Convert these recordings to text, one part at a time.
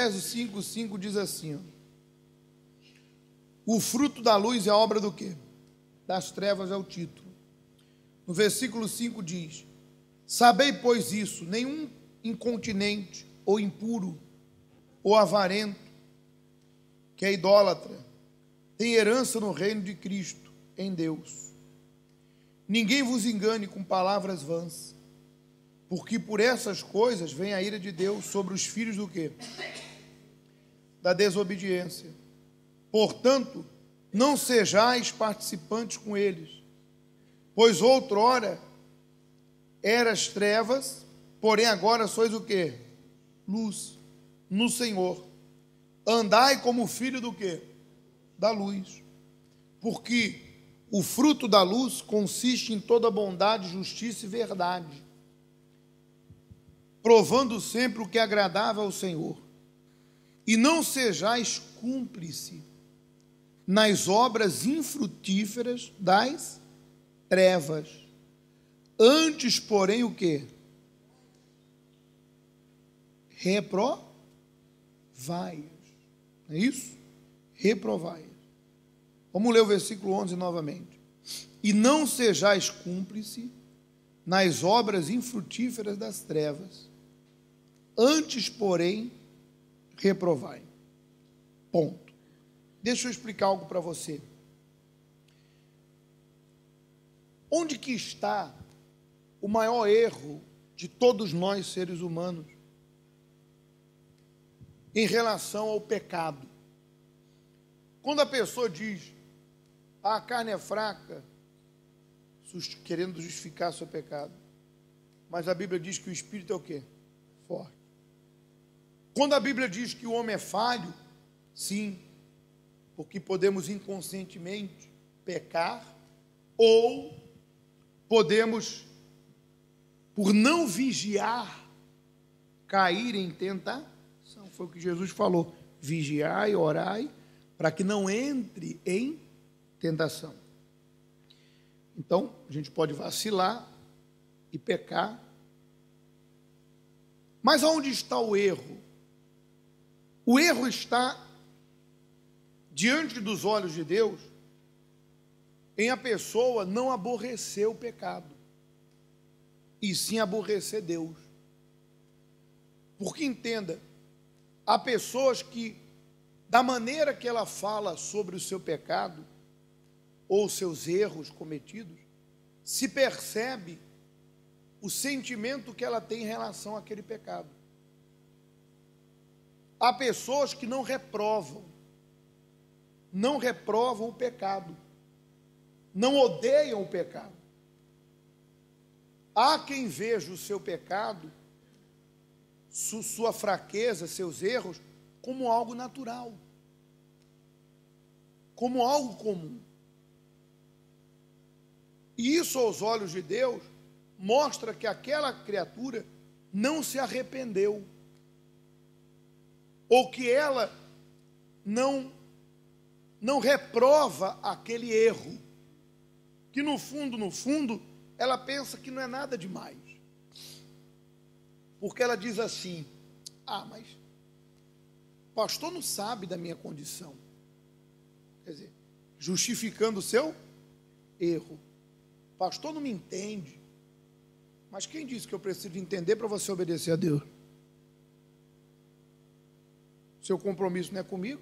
Efésios 5:5 diz assim, ó, o fruto da luz é a obra do quê? Das trevas é o título. No versículo 5 diz, sabei, pois isso, nenhum incontinente ou impuro ou avarento, que é idólatra, tem herança no reino de Cristo, em Deus. Ninguém vos engane com palavras vãs, porque por essas coisas vem a ira de Deus sobre os filhos do quê? Da desobediência. Portanto, não sejais participantes com eles, pois outrora eras trevas, porém agora sois o quê? Luz no Senhor. Andai como filho do quê? Da luz. Porque o fruto da luz consiste em toda bondade, justiça e verdade, provando sempre o que é agradável ao Senhor. E não sejais cúmplice nas obras infrutíferas das trevas. Antes, porém, o quê? Reprovai-as. É isso? Reprovai-as. Vamos ler o versículo 11 novamente. E não sejais cúmplice nas obras infrutíferas das trevas. Antes, porém, reprovai. Ponto. Deixa eu explicar algo para você. Onde que está o maior erro de todos nós, seres humanos, em relação ao pecado? Quando a pessoa diz, a carne é fraca, querendo justificar seu pecado, mas a Bíblia diz que o Espírito é o quê? Forte. Quando a Bíblia diz que o homem é falho, sim, porque podemos inconscientemente pecar, ou podemos, por não vigiar, cair em tentação. Foi o que Jesus falou, vigiai, orai, para que não entre em tentação. Então, a gente pode vacilar e pecar. Mas aonde está o erro? O erro está diante dos olhos de Deus em a pessoa não aborrecer o pecado, e sim aborrecer Deus. Porque entenda, há pessoas que, da maneira que ela fala sobre o seu pecado, ou seus erros cometidos, se percebe o sentimento que ela tem em relação àquele pecado. Há pessoas que não reprovam o pecado, não odeiam o pecado. Há quem veja o seu pecado, sua fraqueza, seus erros, como algo natural, como algo comum. E isso, aos olhos de Deus, mostra que aquela criatura não se arrependeu, ou que ela não reprova aquele erro, que no fundo, ela pensa que não é nada demais. Porque ela diz assim, mas o pastor não sabe da minha condição. Quer dizer, justificando o seu erro. O pastor não me entende. Mas quem disse que eu preciso entender para você obedecer a Deus? Seu compromisso não é comigo,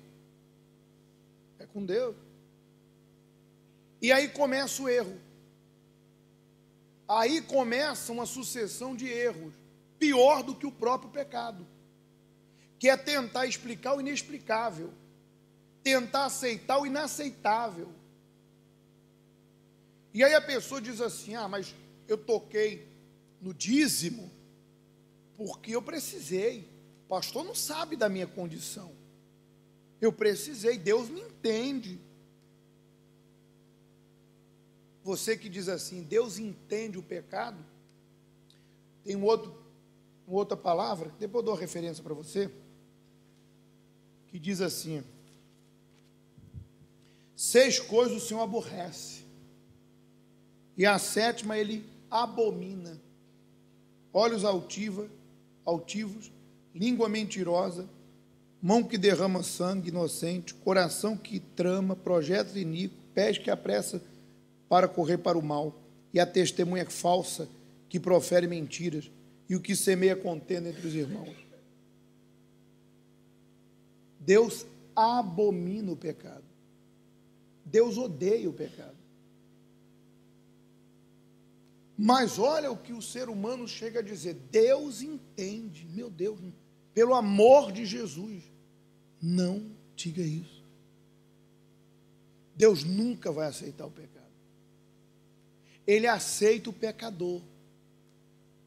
é com Deus. E aí começa o erro. Aí começa uma sucessão de erros, pior do que o próprio pecado, que é tentar explicar o inexplicável, tentar aceitar o inaceitável. E aí a pessoa diz assim, mas eu toquei no dízimo porque eu precisei. O pastor não sabe da minha condição. Eu precisei, Deus me entende. Você que diz assim, Deus entende o pecado, tem uma outra palavra, depois eu dou a referência para você, que diz assim, 6 coisas o Senhor aborrece, e a 7ª ele abomina: olhos altivos, língua mentirosa, mão que derrama sangue inocente, coração que trama projetos iníquos, pés que apressa para correr para o mal, e a testemunha falsa que profere mentiras, e o que semeia contenda entre os irmãos. Deus abomina o pecado. Deus odeia o pecado. Mas olha o que o ser humano chega a dizer: Deus entende. Meu Deus, pelo amor de Jesus, não diga isso. Deus nunca vai aceitar o pecado. Ele aceita o pecador,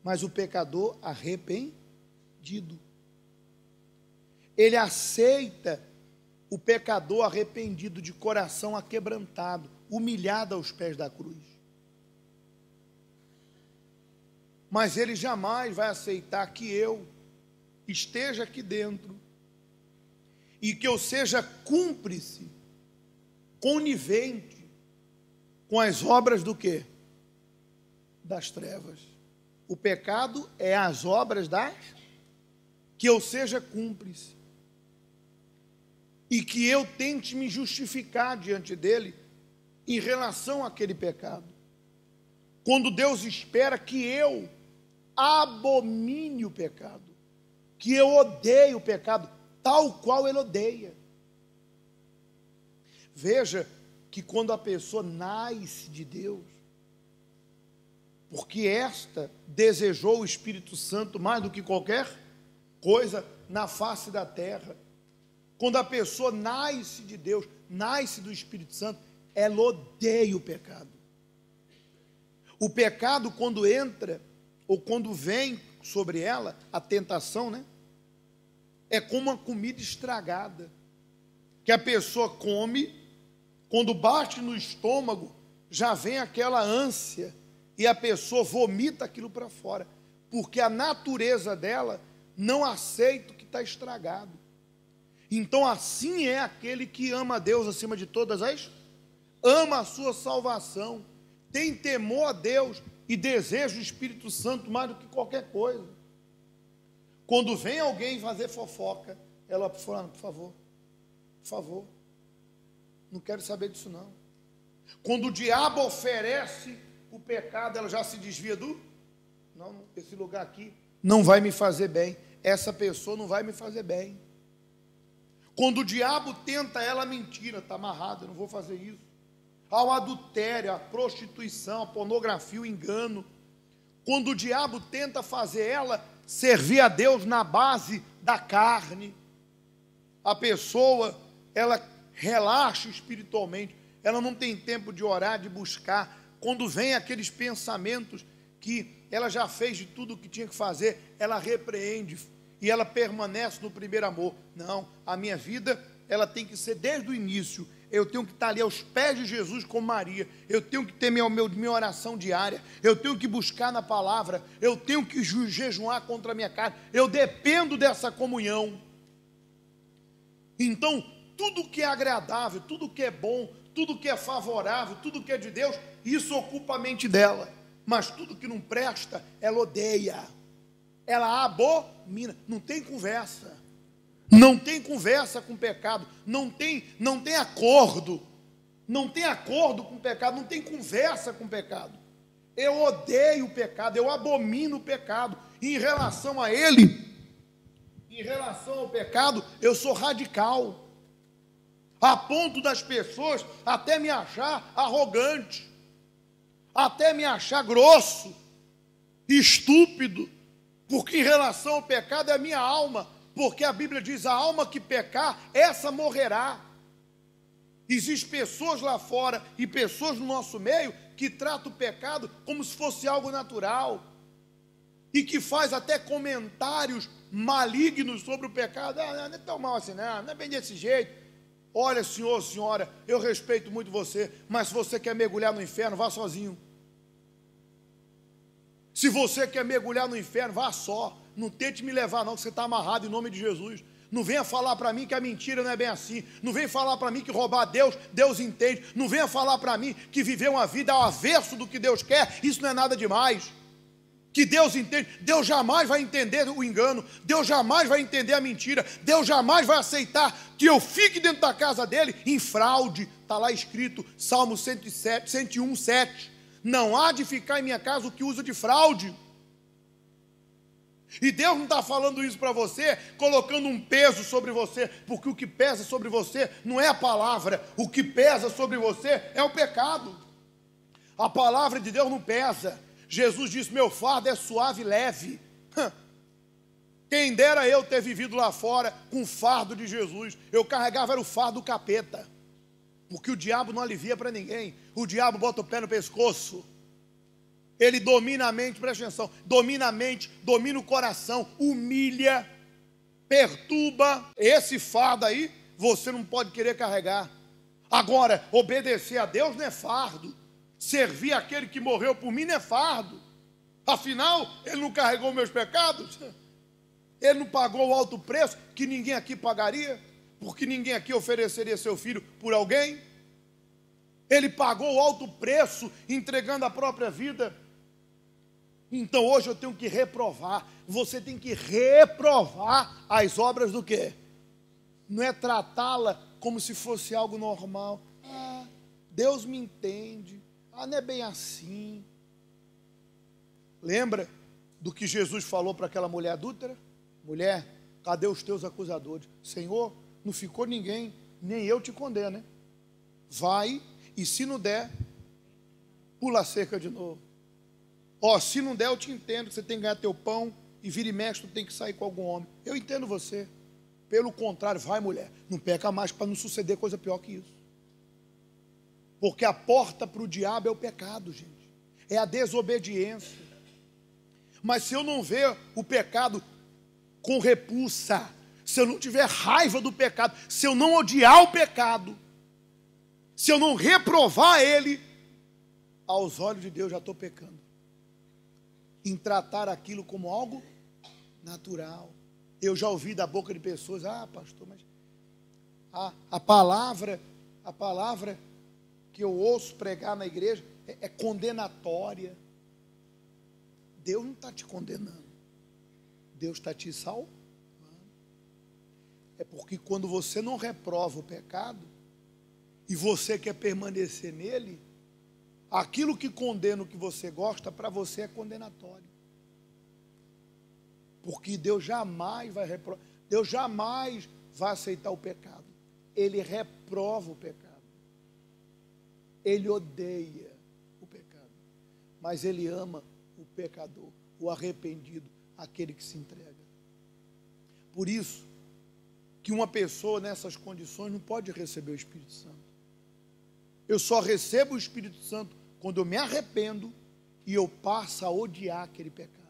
mas o pecador arrependido. Ele aceita o pecador arrependido, de coração aquebrantado, humilhado aos pés da cruz. Mas ele jamais vai aceitar que eu esteja aqui dentro e que eu seja cúmplice, conivente com as obras do quê? Das trevas. O pecado é as obras das... que eu seja cúmplice e que eu tente me justificar diante dele em relação àquele pecado. Quando Deus espera que eu abomine o pecado, que eu odeie o pecado, tal qual ele odeia. Veja que quando a pessoa nasce de Deus, porque esta desejou o Espírito Santo mais do que qualquer coisa na face da terra, quando a pessoa nasce de Deus, nasce do Espírito Santo, ela odeia o pecado. O pecado, quando entra, ou quando vem sobre ela, a tentação, né? É como uma comida estragada, que a pessoa come, quando bate no estômago, já vem aquela ânsia, e a pessoa vomita aquilo para fora, porque a natureza dela não aceita o que está estragado. Então assim é aquele que ama a Deus acima de todas as... ama a sua salvação, tem temor a Deus e deseja o Espírito Santo mais do que qualquer coisa. Quando vem alguém fazer fofoca, ela fala: por favor, não quero saber disso não. Quando o diabo oferece o pecado, ela já se desvia do... não, esse lugar aqui não vai me fazer bem, essa pessoa não vai me fazer bem. Quando o diabo tenta ela, a mentira, está amarrado, eu não vou fazer isso. Ao adultério, a prostituição, a pornografia, o engano. Quando o diabo tenta fazer ela servir a Deus na base da carne, a pessoa, ela relaxa espiritualmente, ela não tem tempo de orar, de buscar. Quando vem aqueles pensamentos que ela já fez de tudo o que tinha que fazer, ela repreende e ela permanece no primeiro amor. Não, a minha vida, ela tem que ser desde o início. Eu tenho que estar ali aos pés de Jesus como Maria. Eu tenho que ter minha oração diária. Eu tenho que buscar na palavra. Eu tenho que jejuar contra a minha carne. Eu dependo dessa comunhão. Então, tudo que é agradável, tudo que é bom, tudo que é favorável, tudo que é de Deus, isso ocupa a mente dela. Mas tudo que não presta, ela odeia. Ela abomina. Não tem conversa. Não tem conversa com o pecado. Não tem acordo. Não tem acordo com o pecado. Não tem conversa com o pecado. Eu odeio o pecado. Eu abomino o pecado. E em relação a ele, em relação ao pecado, eu sou radical. A ponto das pessoas até me achar arrogante, até me achar grosso, estúpido, porque em relação ao pecado é a minha alma, porque a Bíblia diz: a alma que pecar, essa morrerá. Existem pessoas lá fora e pessoas no nosso meio que tratam o pecado como se fosse algo natural e que faz até comentários malignos sobre o pecado. Não é tão mal assim não é bem desse jeito. Olha, senhor, senhora, eu respeito muito você, mas se você quer mergulhar no inferno, vá sozinho. Se você quer mergulhar no inferno, vá só. Não tente me levar não, que você está amarrado em nome de Jesus. Não venha falar para mim que a mentira não é bem assim. Não venha falar para mim que roubar Deus entende. Não venha falar para mim que viver uma vida ao avesso do que Deus quer, isso não é nada demais. que Deus entende. Deus jamais vai entender o engano, Deus jamais vai entender a mentira, Deus jamais vai aceitar que eu fique dentro da casa dele em fraude. Está lá escrito, Salmo 107, 101, 7. Não há de ficar em minha casa o que usa de fraude. E Deus não está falando isso para você, colocando um peso sobre você, porque o que pesa sobre você não é a palavra, o que pesa sobre você é o pecado. A palavra de Deus não pesa. Jesus disse, meu fardo é suave e leve. Quem dera eu ter vivido lá fora com o fardo de Jesus. Eu carregava era o fardo do capeta, porque o diabo não alivia para ninguém. O diabo bota o pé no pescoço. Ele domina a mente, presta atenção, domina a mente, domina o coração, humilha, perturba. Esse fardo aí, você não pode querer carregar. Agora, obedecer a Deus não é fardo. Servir aquele que morreu por mim não é fardo. Afinal, ele não carregou meus pecados. Ele não pagou o alto preço que ninguém aqui pagaria, porque ninguém aqui ofereceria seu filho por alguém. Ele pagou o alto preço entregando a própria vida. Então hoje eu tenho que reprovar. Você tem que reprovar as obras do quê? Não é tratá-la como se fosse algo normal. Ah, Deus me entende. Ah, não é bem assim. Lembra do que Jesus falou para aquela mulher adúltera? Mulher, cadê os teus acusadores? Senhor, não ficou ninguém, nem eu te condeno, né? Vai, e se não der, pula a cerca de novo. Ó, se não der, eu te entendo que você tem que ganhar teu pão e vira e mexe, tu tem que sair com algum homem. Eu entendo você. Pelo contrário, vai, mulher, não peca mais para não suceder coisa pior que isso. Porque a porta para o diabo é o pecado, gente. É a desobediência. Mas se eu não ver o pecado com repulsa, se eu não tiver raiva do pecado, se eu não odiar o pecado, se eu não reprovar ele, aos olhos de Deus já estou pecando. Em tratar aquilo como algo natural. Eu já ouvi da boca de pessoas, pastor, mas a palavra que eu ouço pregar na igreja é condenatória. Deus não está te condenando, Deus está te salvando. É porque quando você não reprova o pecado e você quer permanecer nele, aquilo que condena o que você gosta, para você é condenatório. Porque Deus jamais vai reprovar, Deus jamais vai aceitar o pecado. Ele reprova o pecado. Ele odeia o pecado. Mas ele ama o pecador, o arrependido, aquele que se entrega. Por isso que uma pessoa nessas condições não pode receber o Espírito Santo. Eu só recebo o Espírito Santo quando eu me arrependo e eu passo a odiar aquele pecado.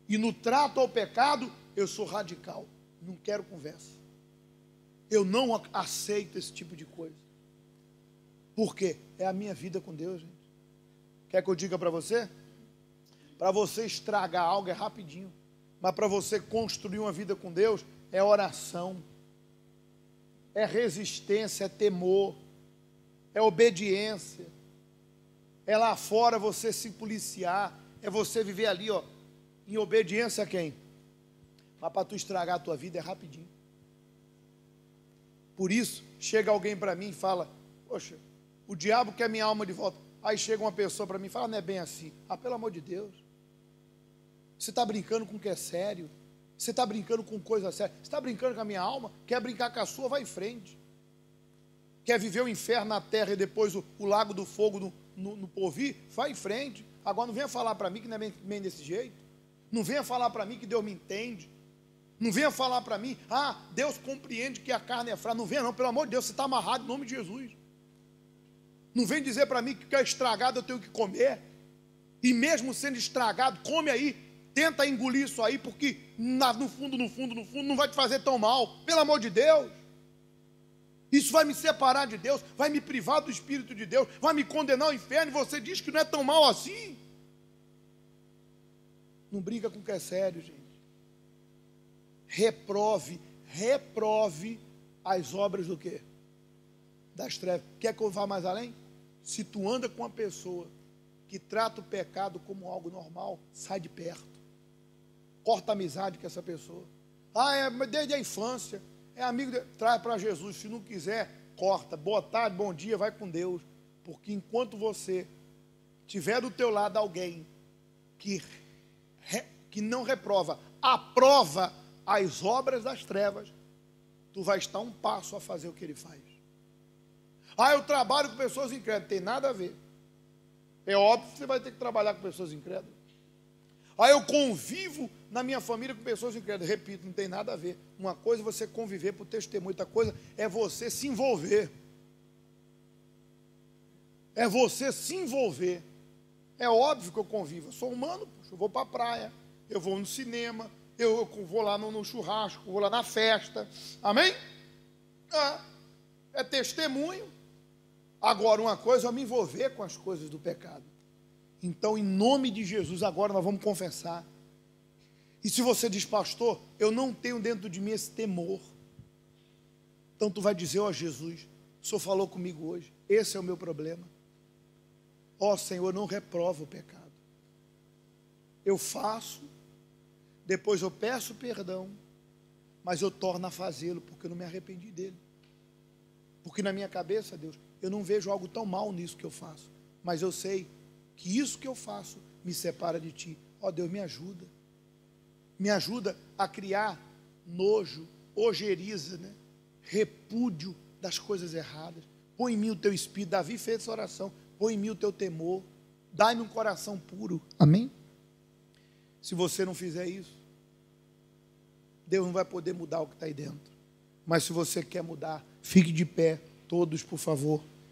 E no trato ao pecado, eu sou radical. Não quero conversa. Eu não aceito esse tipo de coisa. Por quê? É a minha vida com Deus, gente. Quer que eu diga para você? Para você estragar algo é rapidinho. Mas para você construir uma vida com Deus, é oração. É resistência, é temor. É obediência. É lá fora você se policiar. É você viver ali, ó, em obediência a quem? Mas para tu estragar a tua vida é rapidinho. Por isso, chega alguém para mim e fala, poxa, o diabo quer minha alma de volta. Aí chega uma pessoa para mim e fala, não é bem assim. Pelo amor de Deus. Você está brincando com o que é sério. Você está brincando com coisa séria. Você está brincando com a minha alma. Quer brincar com a sua, vai em frente. Quer viver o inferno na terra e depois o lago do fogo no porvir? Vai em frente. Agora não venha falar para mim que não é bem desse jeito. Não venha falar para mim que Deus me entende. Não venha falar para mim, Deus compreende que a carne é fraca. Não venha não, pelo amor de Deus, você está amarrado em nome de Jesus. Não vem dizer para mim que o que é estragado eu tenho que comer. E mesmo sendo estragado, come aí. Tenta engolir isso aí, porque no fundo, não vai te fazer tão mal. Pelo amor de Deus. Isso vai me separar de Deus, vai me privar do Espírito de Deus, vai me condenar ao inferno, e você diz que não é tão mal assim. Não brinca com o que é sério, gente. Reprove as obras do quê? Das trevas. Quer que eu vá mais além? Se tu anda com uma pessoa que trata o pecado como algo normal, sai de perto. Corta a amizade com essa pessoa. Desde a infância, é amigo, traz para Jesus. Se não quiser, corta. Boa tarde, bom dia, vai com Deus. Porque enquanto você tiver do teu lado alguém que não reprova, aprova as obras das trevas, tu vai estar um passo a fazer o que ele faz. Eu trabalho com pessoas incrédulas. Tem nada a ver. É óbvio que você vai ter que trabalhar com pessoas incrédulas. Eu convivo na minha família com pessoas incrédulas. Repito, não tem nada a ver. Uma coisa é você conviver por testemunho, outra coisa é você se envolver. É você se envolver. É óbvio que eu convivo. Eu sou humano, eu vou para a praia, eu vou no cinema, eu vou lá no churrasco, vou lá na festa. Amém? É testemunho. Agora, uma coisa é eu me envolver com as coisas do pecado. Então, em nome de Jesus, agora nós vamos confessar. E se você diz, pastor, eu não tenho dentro de mim esse temor, então tu vai dizer, Jesus, o Senhor falou comigo hoje, esse é o meu problema. Senhor, não reprova o pecado. Eu faço, depois eu peço perdão, mas eu torno a fazê-lo, porque eu não me arrependi dele. Porque na minha cabeça, Deus, eu não vejo algo tão mal nisso que eu faço, mas eu sei que isso que eu faço me separa de Ti. Deus, me ajuda a criar nojo, ojeriza, repúdio das coisas erradas. Põe em mim o Teu Espírito. Davi fez essa oração. Põe em mim o Teu temor. Dai-me um coração puro. Amém? Se você não fizer isso, Deus não vai poder mudar o que está aí dentro. Mas se você quer mudar, fique de pé, todos, por favor.